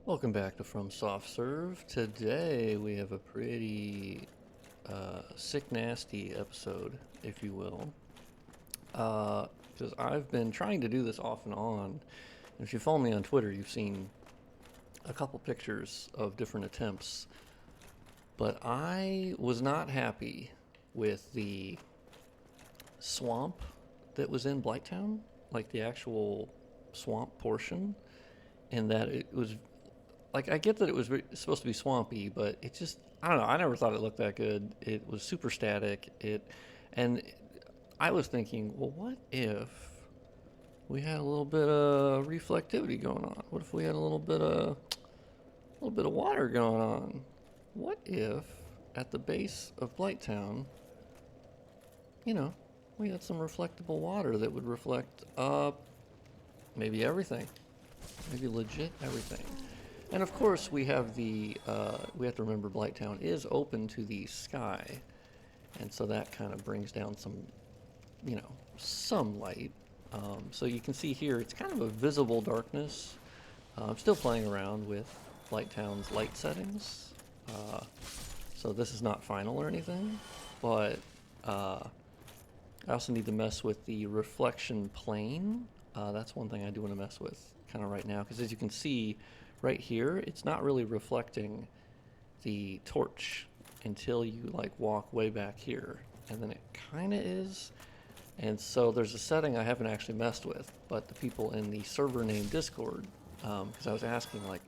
Welcome back to From Soft Serve. Today we have a pretty sick, nasty episode, if you will. Because I've been trying to do this off and on. And if you follow me on Twitter, you've seen a couple pictures of different attempts. But I was not happy with the swamp that was in Blighttown, like the actual swamp portion, and that it was like I get that it was supposed to be swampy, but it just I don't know. I never thought it looked that good. It was super static. And I was thinking, well, what if we had a little bit of reflectivity going on? What if we had a little bit of water going on? What if at the base of Blighttown, you know, we had some reflectable water that would reflect maybe everything, maybe legit everything. And of course, we have we have to remember Blighttown is open to the sky, and so that kind of brings down some light. So you can see here, it's kind of a visible darkness. I'm still playing around with Blighttown's light settings, uh, so this is not final or anything, but I also need to mess with the reflection plane. That's one thing I do want to mess with kind of right now, because as you can see right here, it's not really reflecting the torch until you like walk way back here, and then it kind of is. And so there's a setting I haven't actually messed with, but the people in the server name Discord, because I was asking like,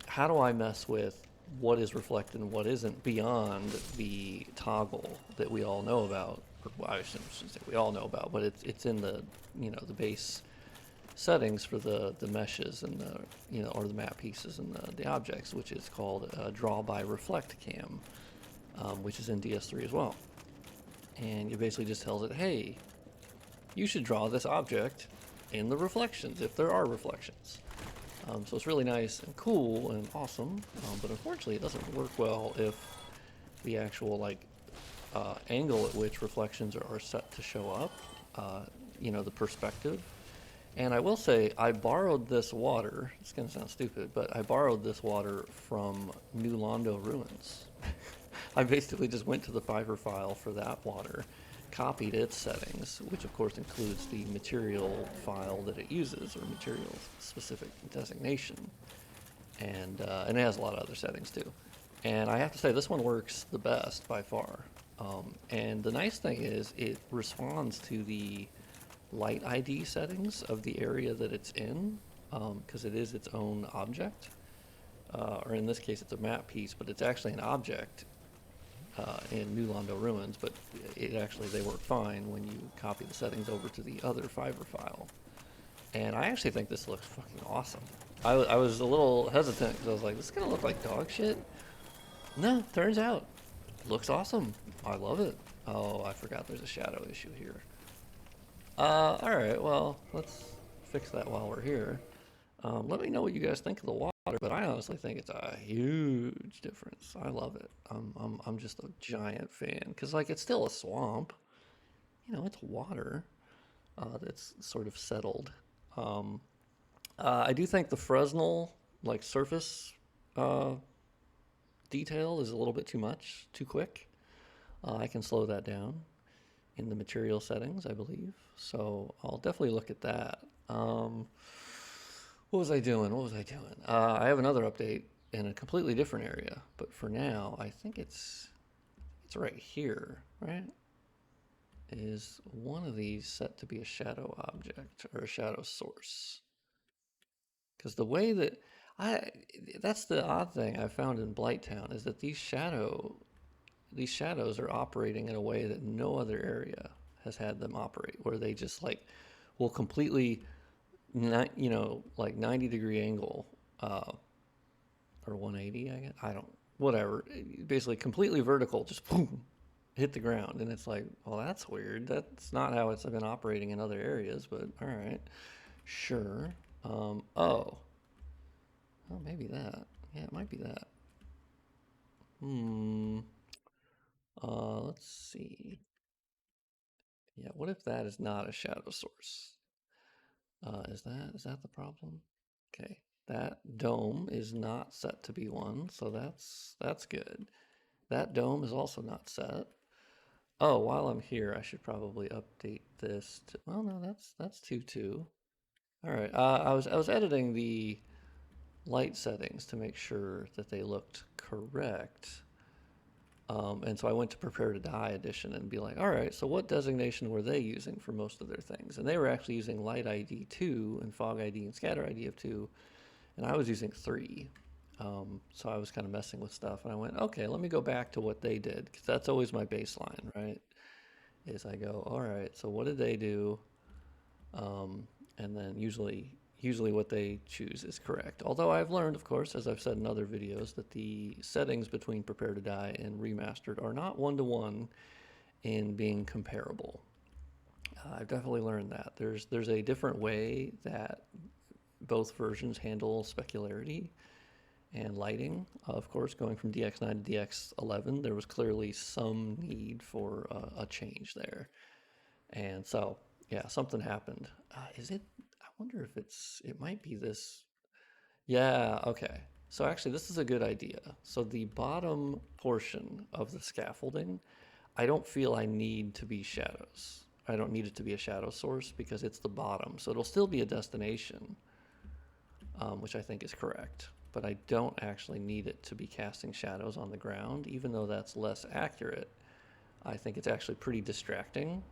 how do I mess with what is reflected and what isn't beyond the toggle that we all know about? Or, well, I shouldn't say we all know about, but it's in the the base settings for the meshes and the or the map pieces and the objects, which is called draw by reflect cam, which is in DS3 as well. And it basically just tells it, hey, you should draw this object in the reflections if there are reflections. So it's really nice and cool and awesome, but unfortunately it doesn't work well if the actual angle at which reflections are set to show up, the perspective. And I will say, I borrowed this water. It's going to sound stupid, but I borrowed this water from New Londo Ruins. I basically just went to the Fiverr file for that water, copied its settings, which of course includes the material file that it uses, or material specific designation, and it has a lot of other settings too. And I have to say, this one works the best by far. And the nice thing is, it responds to the light ID settings of the area that it's in, because it is its own object, or in this case it's a map piece, but it's actually an object in New Londo Ruins, but they work fine when you copy the settings over to the other Fiverr file. And I actually think this looks fucking awesome. I was a little hesitant because I was like, this is gonna look like dog shit. No, turns out, it looks awesome. I love it. Oh, I forgot there's a shadow issue here. Alright, well, let's fix that while we're here. Let me know what you guys think of the water, but I honestly think it's a huge difference. I love it. I'm just a giant fan, because, like, it's still a swamp. It's water that's sort of settled. Um, I do think the Fresnel, like, surface uh, detail is a little bit too much, too quick. I can slow that down in the material settings, I believe. So I'll definitely look at that. What was I doing? What was I doing? I have another update in a completely different area, but for now, I think it's right here, right? Is one of these set to be a shadow object or a shadow source? Because the way that I that's the odd thing I found in Blighttown, is that these shadows are operating in a way that no other area has had them operate, where they just like will completely, not, like 90-degree angle, or 180, I guess. I don't, whatever. Basically, completely vertical, just boom, hit the ground. And it's like, well, that's weird. That's not how it's been operating in other areas, but all right, sure. Oh, maybe that. Yeah, it might be that. Hmm. Let's see. Yeah, what if that is not a shadow source? Is that the problem? Okay. That dome is not set to be 1, so that's good. That dome is also not set. Oh, while I'm here, I should probably update this to, well, no, that's 2-2. All right, I was editing the light settings to make sure that they looked correct. And so I went to Prepare to Die edition and be like, all right, so what designation were they using for most of their things? And they were actually using Light ID 2 and Fog ID and Scatter ID of 2, and I was using 3. So I was kind of messing with stuff, and I went, okay, let me go back to what they did, because that's always my baseline, right? Is I go, all right, so what did they do? And then usually what they choose is correct. Although I've learned, of course, as I've said in other videos, that the settings between Prepare to Die and Remastered are not one-to-one in being comparable. I've definitely learned that. There's a different way that both versions handle specularity and lighting. Of course, going from DX9 to DX11, there was clearly some need for a change there. And so, yeah, something happened. Is it? I wonder if it might be this. Yeah, okay. So actually, this is a good idea. So the bottom portion of the scaffolding, I don't feel I need to be shadows. I don't need it to be a shadow source because it's the bottom. So it'll still be a destination, which I think is correct. But I don't actually need it to be casting shadows on the ground, even though that's less accurate. I think it's actually pretty distracting,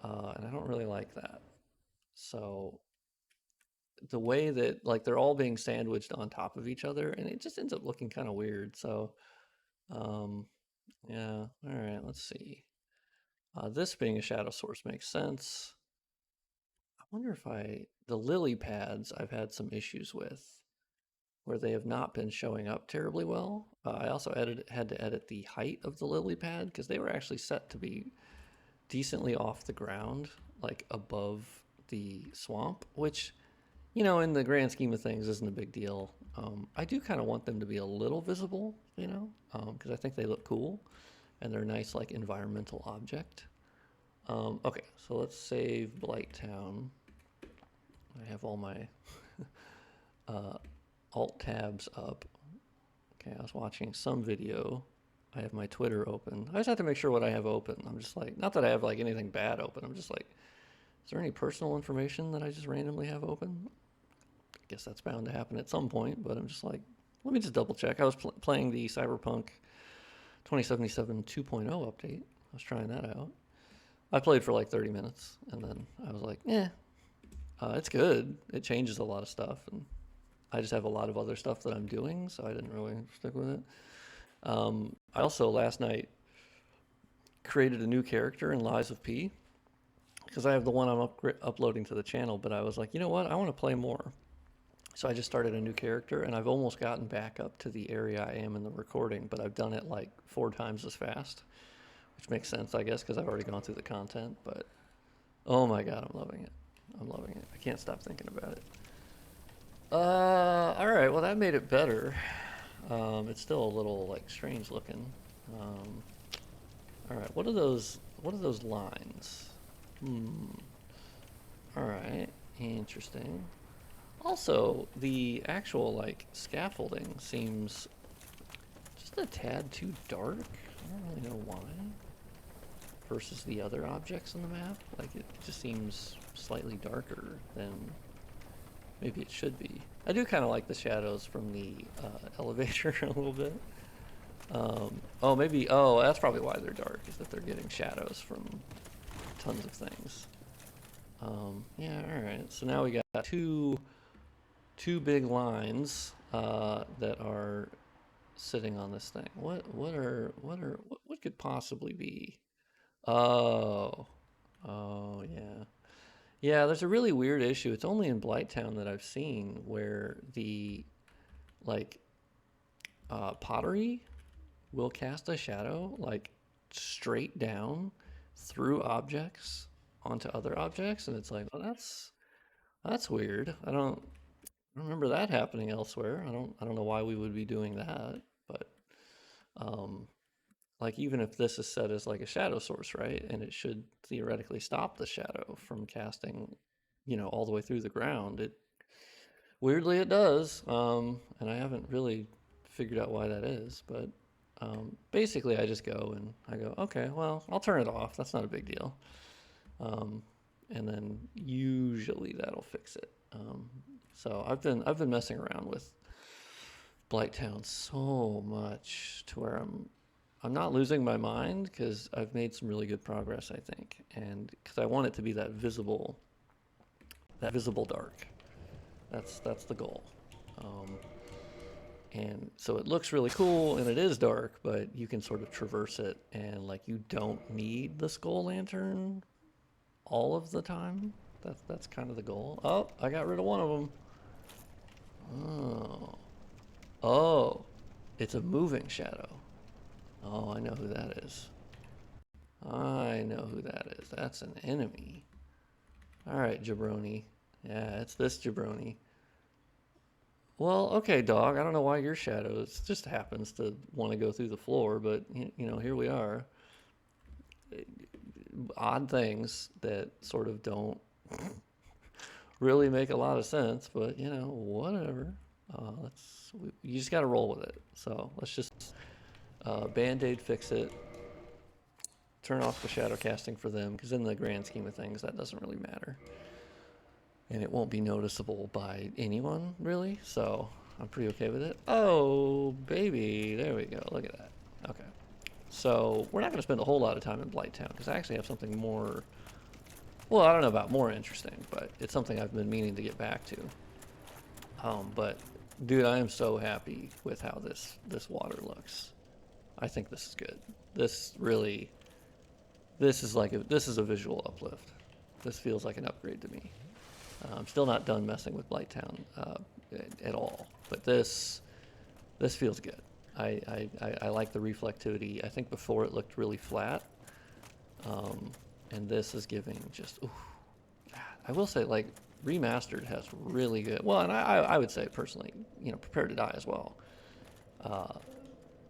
and I don't really like that. So the way that like they're all being sandwiched on top of each other, and it just ends up looking kind of weird. So um, yeah, all right, let's see. This being a shadow source makes sense. I wonder if the lily pads I've had some issues with where they have not been showing up terribly well. I also had to edit the height of the lily pad because they were actually set to be decently off the ground, like above the swamp, which, in the grand scheme of things, isn't a big deal. I do kind of want them to be a little visible, because I think they look cool and they're a nice, like, environmental object. Okay, so let's save Blighttown. I have all my alt tabs up. Okay, I was watching some video. I have my Twitter open. I just have to make sure what I have open. I'm just like, not that I have like anything bad open. I'm just like, is there any personal information that I just randomly have open? I guess that's bound to happen at some point, but I'm just like, let me just double check. I was playing the Cyberpunk 2077 2.0 update. I was trying that out. I played for like 30 minutes, and then I was like, it's good. It changes a lot of stuff, and I just have a lot of other stuff that I'm doing, so I didn't really stick with it. I also last night created a new character in Lies of P because I have the one I'm uploading to the channel, but I was like, you know what? I want to play more. So I just started a new character, and I've almost gotten back up to the area I am in the recording, but I've done it like 4 times as fast, which makes sense, I guess, because I've already gone through the content. But oh my god, I'm loving it. I'm loving it. I can't stop thinking about it. All right. Well, that made it better. It's still a little like strange looking. Um, all right. What are those? What are those lines? All right. Interesting. Also, the actual like scaffolding seems just a tad too dark. I don't really know why. Versus the other objects on the map, like it just seems slightly darker than maybe it should be. I do kind of like the shadows from the elevator a little bit. Oh, maybe. Oh, that's probably why they're dark, is that they're getting shadows from tons of things. Yeah, all right. So now we got two big lines that are sitting on this thing. What could possibly be? Oh, oh yeah. Yeah, there's a really weird issue. It's only in Blighttown that I've seen where the like pottery will cast a shadow like straight down through objects onto other objects, and it's like, well, that's weird. I don't remember that happening elsewhere. I don't know why we would be doing that, but um, like even if this is set as like a shadow source, right, and it should theoretically stop the shadow from casting, all the way through the ground, Weirdly, it does, and I haven't really figured out why that is. But basically, I just go and I go, okay, well, I'll turn it off. That's not a big deal. Um, and then usually that'll fix it. So I've been messing around with Blighttown so much to where I'm not losing my mind because I've made some really good progress, I think, and because I want it to be that visible dark. That's the goal. Um, and so it looks really cool and it is dark, but you can sort of traverse it and like you don't need the skull lantern all of the time. That's kind of the goal. Oh, I got rid of one of them. Oh, oh, it's a moving shadow. Oh, I know who that is. I know who that is. That's an enemy. All right, jabroni. Yeah, it's this jabroni. Well, okay, dog. I don't know why your shadow just happens to want to go through the floor, but here we are. Odd things that sort of don't really make a lot of sense, but whatever. You just got to roll with it. So let's just band-aid fix it. Turn off the shadow casting for them, because in the grand scheme of things, that doesn't really matter. And it won't be noticeable by anyone, really, so I'm pretty okay with it. Oh, baby, there we go, look at that. Okay, so we're not going to spend a whole lot of time in Blighttown, because I actually have something more, well, I don't know about more interesting, but it's something I've been meaning to get back to. But, dude, I am so happy with how this water looks. I think this is good. This really, this is a visual uplift. This feels like an upgrade to me. I'm still not done messing with Blighttown at all, but this feels good. I like the reflectivity. I think before it looked really flat, and this is giving just. Ooh, I will say, like, Remastered has really good. Well, and I would say personally, Prepare to Die as well.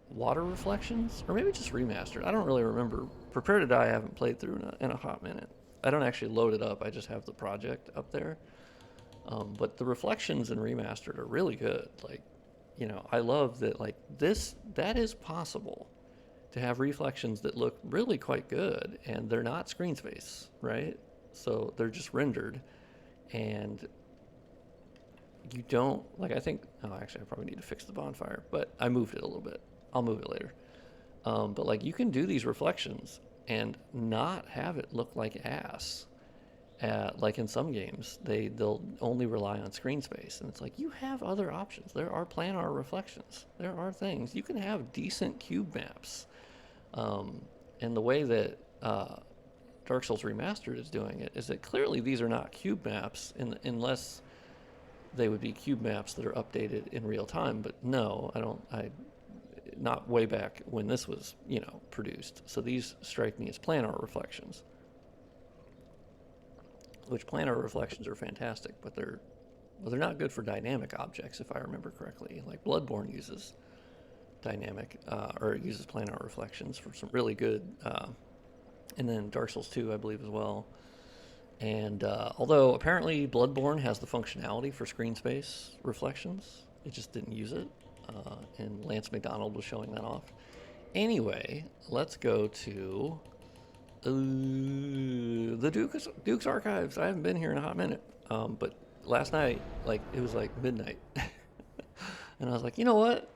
Water reflections, or maybe just Remastered. I don't really remember. Prepare to Die I haven't played through in a hot minute. I don't actually load it up. I just have the project up there. But the reflections in Remastered are really good. Like, I love that. Like that is possible to have reflections that look really quite good, and they're not screen space, right? So they're just rendered, and you don't like. I think. Oh, actually, I probably need to fix the bonfire, but I moved it a little bit. I'll move it later. But like, you can do these reflections and not have it look like ass. Like in some games, they'll only rely on screen space, and it's like you have other options. There are planar reflections. There are things you can have decent cube maps, and the way that Dark Souls Remastered is doing it is that clearly these are not cube maps, unless they would be cube maps that are updated in real time. But no, I don't. Not way back when this was produced. So these strike me as planar reflections. Which planar reflections are fantastic, but they're not good for dynamic objects, if I remember correctly. Like Bloodborne uses dynamic or it uses planar reflections for some really good, and then Dark Souls 2, I believe, as well. And although apparently Bloodborne has the functionality for screen space reflections, it just didn't use it, and Lance McDonald was showing that off. Anyway, let's go to the Duke's Archives. I haven't been here in a hot minute, but last night, like, it was like midnight, and I was like, you know what?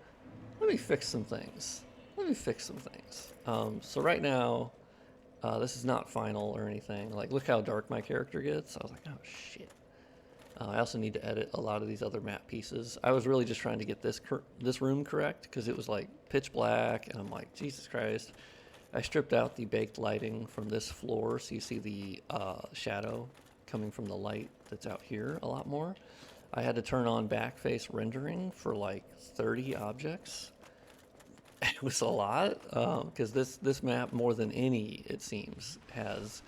Let me fix some things. So right now, this is not final or anything. Like, look how dark my character gets. I was like, oh shit. I also need to edit a lot of these other map pieces. I was really just trying to get this room correct because it was like pitch black, and I'm like, Jesus Christ. I stripped out the baked lighting from this floor, so you see the shadow coming from the light that's out here a lot more. I had to turn on back face rendering for like 30 objects. It was a lot, because this map, more than any, it seems, has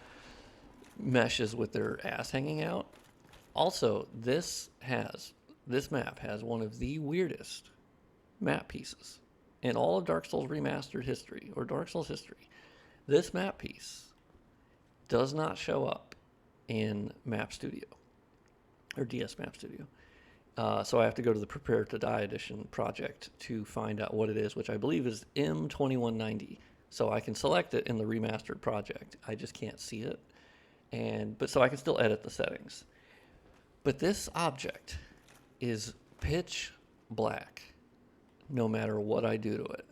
meshes with their ass hanging out. Also, this map has one of the weirdest map pieces in all of Dark Souls Remastered history, or Dark Souls history. This map piece does not show up in Map Studio, or DS Map Studio. So I have to go to the Prepare to Die edition project to find out what it is, which I believe is M2190. So I can select it in the remastered project. I just can't see it. But so I can still edit the settings. But this object is pitch black no matter what I do to it.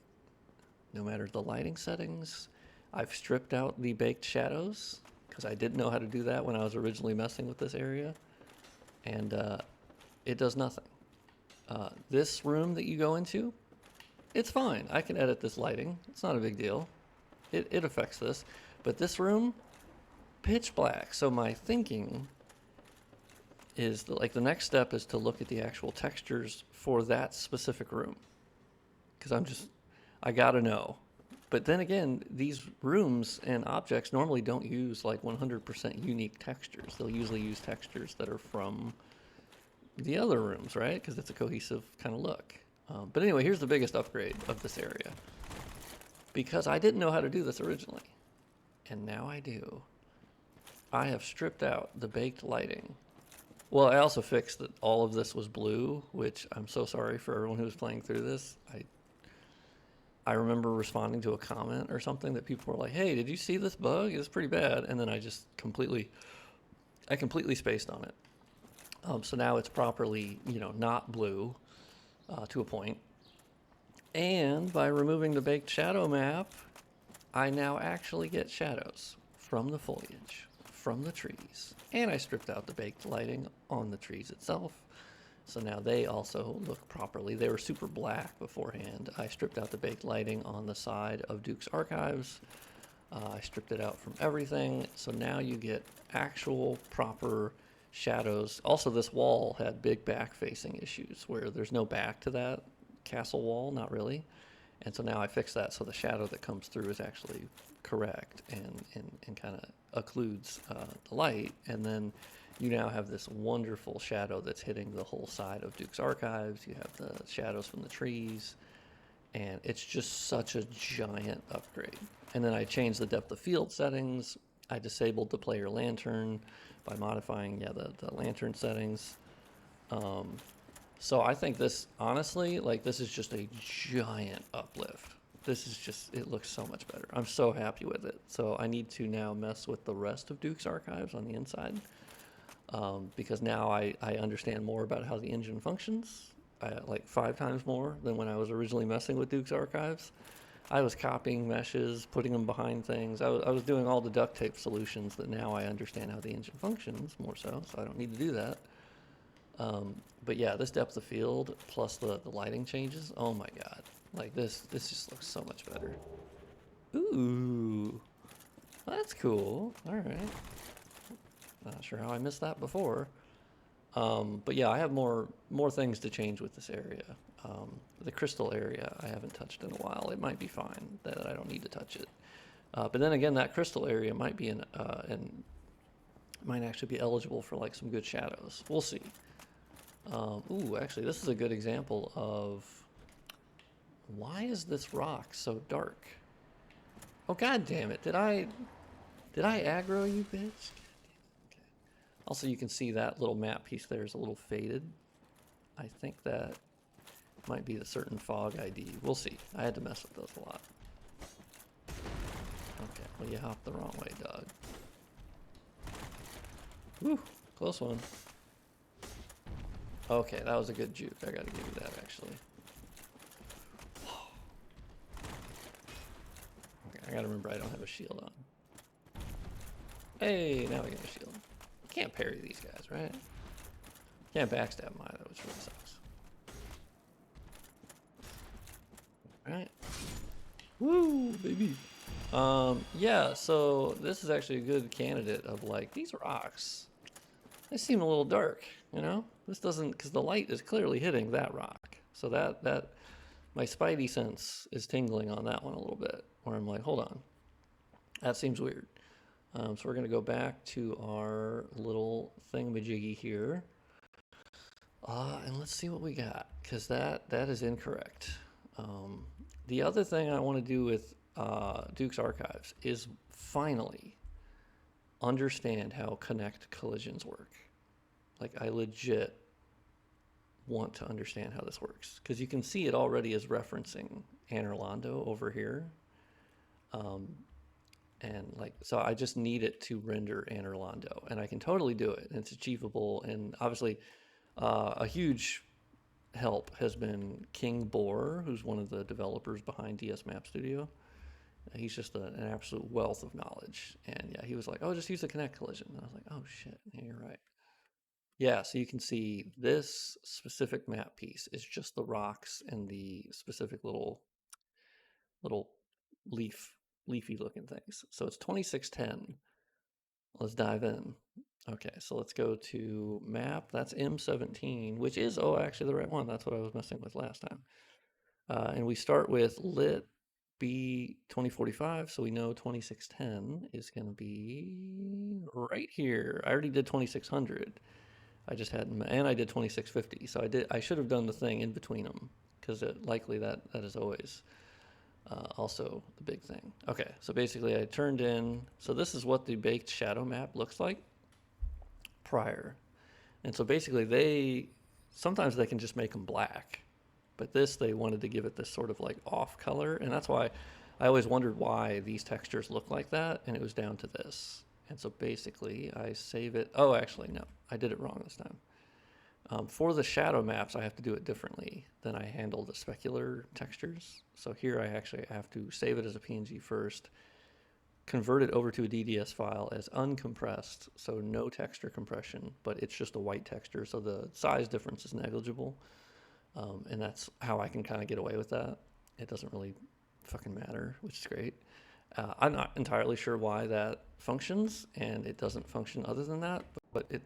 No matter the lighting settings. I've stripped out the baked shadows because I didn't know how to do that when I was originally messing with this area. And it does nothing. This room that you go into, it's fine. I can edit this lighting. It's not a big deal. It affects this. But this room, pitch black. So my thinking is that, like, the next step is to look at the actual textures for that specific room. Because I gotta know. But then again, these rooms and objects normally don't use like 100% unique textures. They'll usually use textures that are from the other rooms, right? Because it's a cohesive kind of look. But anyway, here's the biggest upgrade of this area. Because I didn't know how to do this originally, and now I do. I have stripped out the baked lighting. Well, I also fixed that all of this was blue, which I'm so sorry for everyone who was playing through this. I remember responding to a comment or something that people were like, "Hey, did you see this bug? It's pretty bad." And then I completely spaced on it. So now it's properly, not blue to a point. And by removing the baked shadow map, I now actually get shadows from the foliage, from the trees. And I stripped out the baked lighting on the trees itself. So now they also look properly. They were super black beforehand. I stripped out the baked lighting on the side of Duke's Archives. I stripped it out from everything. So now you get actual proper shadows. Also, this wall had big back-facing issues where there's no back to that castle wall, not really. And so now I fixed that so the shadow that comes through is actually correct and kind of occludes the light. And then you now have this wonderful shadow that's hitting the whole side of Duke's Archives. You have the shadows from the trees. And it's just such a giant upgrade. And then I changed the depth of field settings. I disabled the player lantern by modifying, the lantern settings. So I think this, honestly, this is just a giant uplift. This is just, it looks so much better. I'm so happy with it. So I need to now mess with the rest of Duke's Archives on the inside. Because now I understand more about how the engine functions, like 5 times more than when I was originally messing with Duke's Archives. I was copying meshes, putting them behind things. I was doing all the duct tape solutions that now I understand how the engine functions more so I don't need to do that. But yeah, this depth of field plus the lighting changes, oh my god. Like this just looks so much better. Ooh, that's cool. All right. Not sure how I missed that before. But yeah, I have more things to change with this area. The crystal area I haven't touched in a while. It might be fine that I don't need to touch it. But then again, that crystal area might be might actually be eligible for like some good shadows. We'll see. Ooh, actually, this is a good example of why is this rock so dark? Oh god damn it! Did I aggro you, bitch? Also, you can see that little map piece there is a little faded. I think that might be the certain fog ID. We'll see. I had to mess with those a lot. Okay, well, you hopped the wrong way, dog. Whew, close one. Okay, that was a good juke. I gotta give you that, actually. Okay, I gotta remember I don't have a shield on. Hey, now we got a shield. Can't parry these guys, right? Can't backstab them either, which really sucks. Alright. Woo, baby. Yeah, so this is actually a good candidate of like, these rocks, they seem a little dark, you know? This doesn't, because the light is clearly hitting that rock. So that my spidey sense is tingling on that one a little bit, where I'm like, hold on. That seems weird. So we're going to go back to our little thingamajiggy here. And let's see what we got, because that is incorrect. The other thing I want to do with Duke's Archives is finally understand how connect collisions work. Like, I legit want to understand how this works, because you can see it already is referencing Anne Orlando over here. And like, so I just need it to render Anne Orlando, and I can totally do it, and it's achievable. And obviously, a huge help has been King Boar, who's one of the developers behind DS Map Studio. He's just an absolute wealth of knowledge. And yeah, he was like, oh, just use the connect collision. And I was like, oh shit, yeah, you're right. Yeah, so you can see this specific map piece is just the rocks and the specific little leafy looking things. So it's 2610. Let's dive in. Okay, so let's go to map. That's M17, which is, oh, actually the right one. That's what I was messing with last time. And we start with lit B2045, so we know 2610 is going to be right here. I already did 2600. I just hadn't, and I did 2650. So I should have done the thing in between them, because likely that is always also the big thing. Okay, so basically I turned in, so this is what the baked shadow map looks like prior. And so basically sometimes they can just make them black, but this, they wanted to give it this sort of like off color. And that's why I always wondered why these textures look like that. And it was down to this. And so basically I save it. Oh, actually, no, I did it wrong this time. For the shadow maps, I have to do it differently than I handle the specular textures. So here I actually have to save it as a PNG first, convert it over to a DDS file as uncompressed, so no texture compression, but it's just a white texture, so the size difference is negligible. And that's how I can kind of get away with that. It doesn't really fucking matter, which is great. I'm not entirely sure why that functions, and it doesn't function other than that, but it,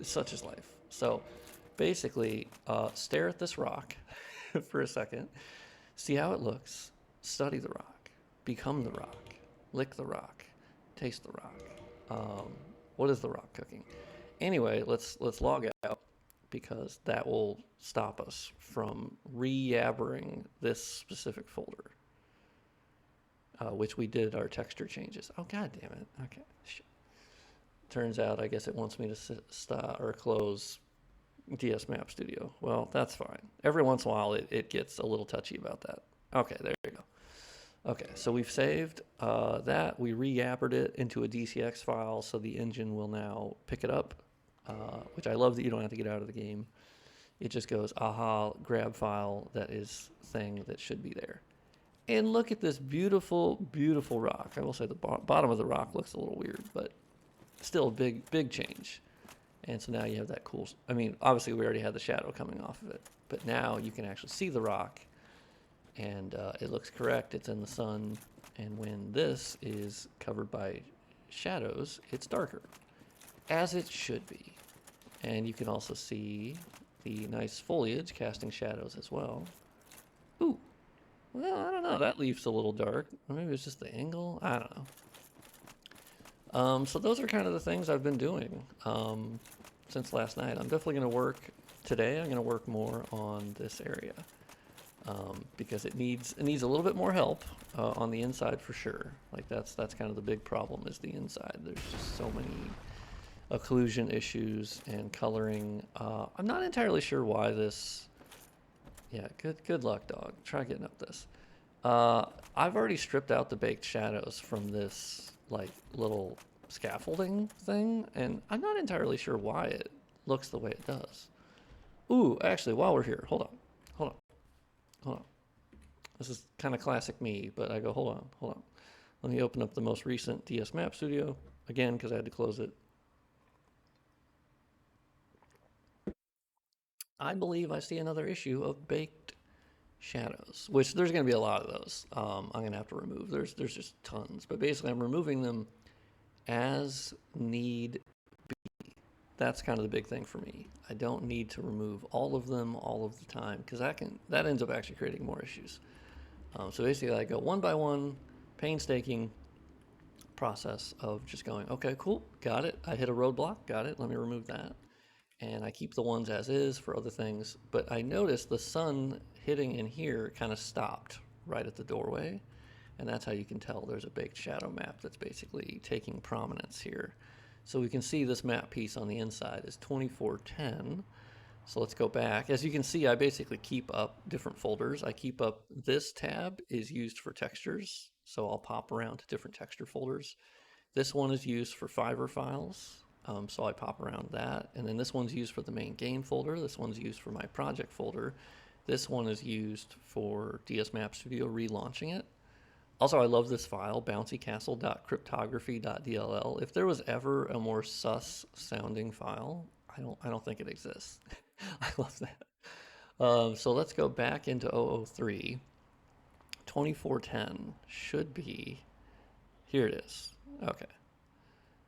such is life. So basically, stare at this rock for a second, see how it looks, study the rock, become the rock, lick the rock, taste the rock. What is the rock cooking? Anyway, let's log out, because that will stop us from re-yabbering this specific folder, which we did our texture changes. Oh, god damn it. Okay. Shit. Turns out, I guess it wants me to stop or close DS Map Studio. Well, that's fine. Every once in a while, it gets a little touchy about that. Okay, there you go. Okay, so we've saved that. We re-yabbered it into a DCX file, so the engine will now pick it up, which I love that you don't have to get out of the game. It just goes, aha, grab file, that is thing that should be there. And look at this beautiful, beautiful rock. I will say the bottom of the rock looks a little weird, but still a big change. And so now you have that cool, I mean, obviously we already had the shadow coming off of it, but now you can actually see the rock, and it looks correct. It's in the sun, and when this is covered by shadows, it's darker, as it should be. And you can also see the nice foliage casting shadows as well. Ooh, well, I don't know, that leaf's a little dark. Or maybe it's just the angle, I don't know. So those are kind of the things I've been doing since last night. I'm definitely going to work today. I'm going to work more on this area because it needs a little bit more help on the inside for sure. Like that's kind of the big problem, is the inside. There's just so many occlusion issues and coloring. I'm not entirely sure why this. Yeah, good luck, dog. Try getting up this. I've already stripped out the baked shadows from this like little scaffolding thing, and I'm not entirely sure why it looks the way it does. Ooh, actually, while we're here, hold on. This is kind of classic me, but I go, hold on. Let me open up the most recent DS Map Studio again, because I had to close it. I believe I see another issue of baked shadows, which there's going to be a lot of those. I'm going to have to remove. There's just tons, but basically I'm removing them as need be. That's kind of the big thing for me. I don't need to remove all of them all of the time, because that ends up actually creating more issues. So basically I go one by one, painstaking process of just going, okay, cool, got it. I hit a roadblock, got it. Let me remove that. And I keep the ones as is for other things. But I noticed the sun hitting in here kind of stopped right at the doorway. And that's how you can tell there's a baked shadow map that's basically taking prominence here. So we can see this map piece on the inside is 2410. So let's go back. As you can see, I basically keep up different folders. I keep up this tab is used for textures. So I'll pop around to different texture folders. This one is used for Fiverr files. So I pop around that. And then this one's used for the main game folder. This one's used for my project folder. This one is used for DS Map Studio relaunching it. Also, I love this file, bouncycastle.cryptography.dll. If there was ever a more sus sounding file, I don't think it exists. I love that. So let's go back into 003. 2410 should be, here it is. Okay.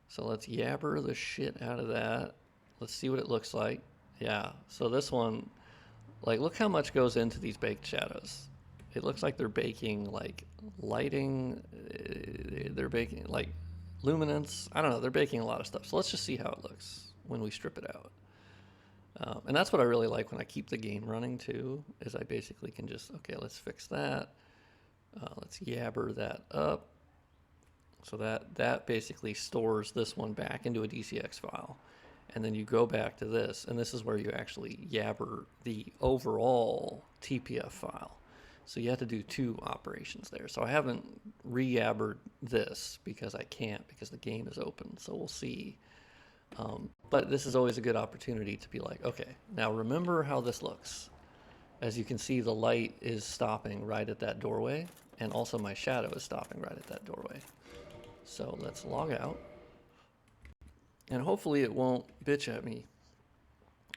So let's yabber the shit out of that. Let's see what it looks like. Yeah, so this one, like, look how much goes into these baked shadows. It looks like they're baking, like, lighting. They're baking, like, luminance. I don't know. They're baking a lot of stuff. So let's just see how it looks when we strip it out. And that's what I really like when I keep the game running, too, is I basically can just, okay, let's fix that. Let's yabber that up. So that basically stores this one back into a DCX file. And then you go back to this, and this is where you actually yabber the overall TPF file. So you have to do two operations there. So I haven't re-yabbered this because I can't, because the game is open. So we'll see. But this is always a good opportunity to be like, okay, now remember how this looks. As you can see, the light is stopping right at that doorway, and also my shadow is stopping right at that doorway. So let's log out. And hopefully it won't bitch at me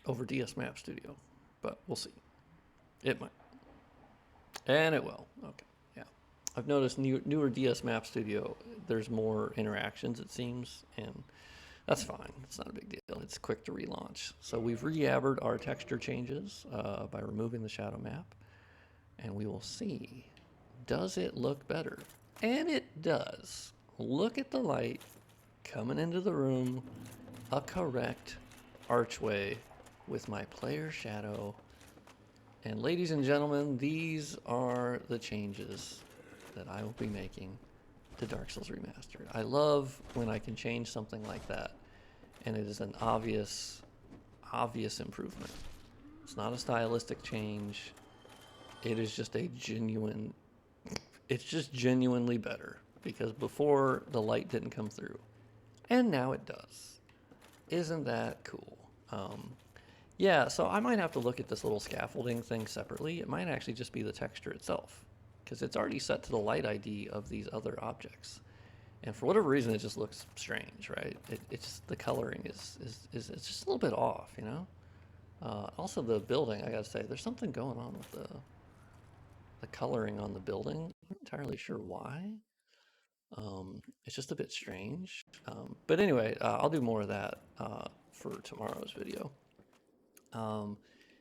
over DS Map Studio, but we'll see. It might. And it will. Okay, yeah. I've noticed newer DS Map Studio, there's more interactions, it seems, and that's fine. It's not a big deal. It's quick to relaunch. So we've re-yabbered our texture changes by removing the shadow map, and we will see, does it look better? And it does. Look at the light coming into the room, a correct archway with my player shadow. And ladies and gentlemen, these are the changes that I will be making to Dark Souls Remastered. I love when I can change something like that, and it is an obvious improvement. It's not a stylistic change. It is just a genuine, it's just genuinely better, because before the light didn't come through, and now it does. Isn't that cool? Yeah, so I might have to look at this little scaffolding thing separately. It might actually just be the texture itself, because it's already set to the light ID of these other objects. And for whatever reason, it just looks strange, right? It's the coloring is it's just a little bit off, you know? Also the building, I gotta say, there's something going on with the coloring on the building. I'm not entirely sure why. It's just a bit strange. But anyway, I'll do more of that for tomorrow's video.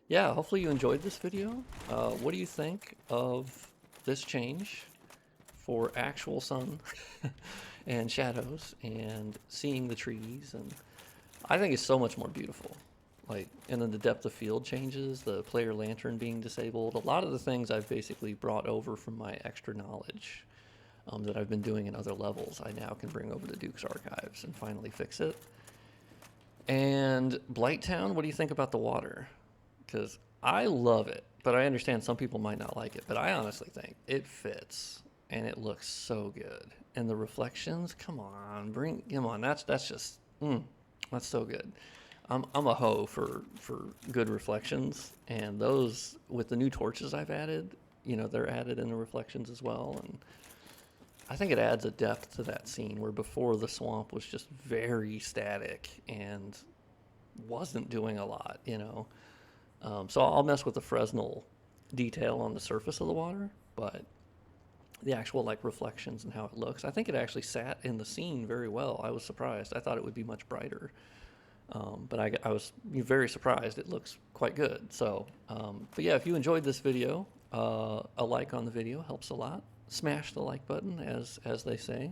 Yeah, hopefully you enjoyed this video. What do you think of this change for actual sun and shadows and seeing the trees? And I think it's so much more beautiful. Like, and then the depth of field changes, the player lantern being disabled, a lot of the things I've basically brought over from my extra knowledge that I've been doing in other levels, I now can bring over to Duke's Archives and finally fix it. And Blighttown, what do you think about the water? Because I love it, but I understand some people might not like it, but I honestly think it fits and it looks so good. And the reflections, come on, that's just, that's so good. I'm a hoe for good reflections, and those, with the new torches I've added, you know, they're added in the reflections as well, and I think it adds a depth to that scene where before the swamp was just very static and wasn't doing a lot, you know. So I'll mess with the Fresnel detail on the surface of the water, but the actual like reflections and how it looks, I think it actually sat in the scene very well. I was surprised. I thought it would be much brighter. But I was very surprised. It looks quite good. So, but yeah, if you enjoyed this video, a like on the video helps a lot. Smash the like button, as they say.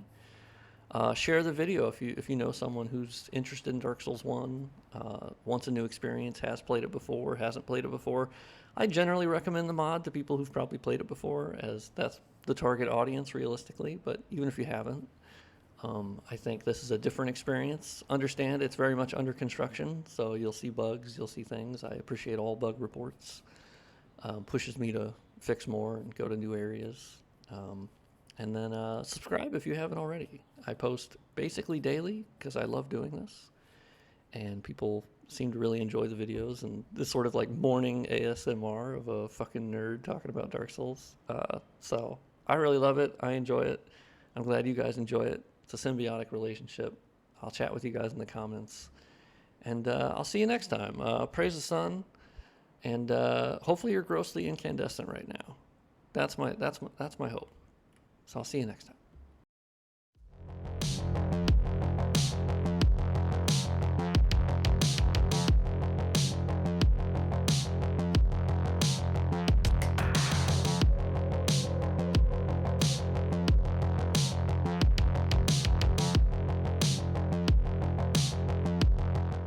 Share the video if you know someone who's interested in Dark Souls 1, wants a new experience, has played it before, hasn't played it before. I generally recommend the mod to people who've probably played it before, as that's the target audience realistically. But even if you haven't, I think this is a different experience. Understand it's very much under construction, so you'll see bugs, you'll see things. I appreciate all bug reports. Pushes me to fix more and go to new areas. And then subscribe if you haven't already. I post basically daily because I love doing this. And people seem to really enjoy the videos and this sort of like morning ASMR of a fucking nerd talking about Dark Souls. So I really love it. I enjoy it. I'm glad you guys enjoy it. It's a symbiotic relationship. I'll chat with you guys in the comments. And I'll see you next time. Praise the sun. And hopefully you're grossly incandescent right now. That's my hope. So I'll see you next time.